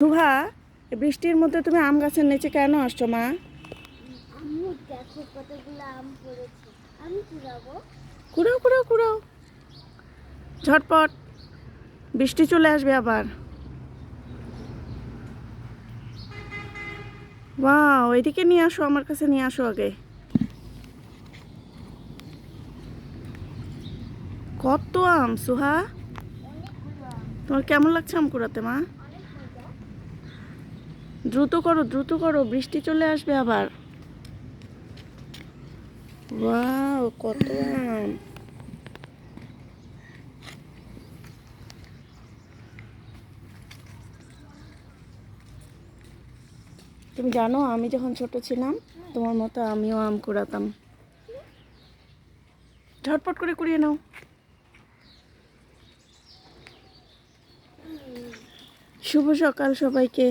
শুভা, বৃষ্টির মধ্যে তুমি আম গাছের নিচে কেন আসছো মা? আম্মু দেখো কতগুলো আম পড়েছে, আমি কুড়াবো। কুড়াও কুড়াও কুড়াও, ঝটপট, বৃষ্টি চলে আসবে আবার। বাহ, ওইদিকে নিয়ে আসো, আমার কাছে নিয়ে আসো আগে। কত আম সুহা! অনেকগুলো আম, তোমার কেমন লাগছে আম কুড়াতে মা? অনেক মজা। দ্রুত করো দ্রুত করো, বৃষ্টি চলে আসবে আবার। ওয়াও, কত আম! তুমি জানো, আমি যখন ছোট ছিলাম তোমার মতো আমিও আম কুড়াতাম। ঝটপট করে কুড়িয়ে নাও। শুভ সকাল সবাইকে।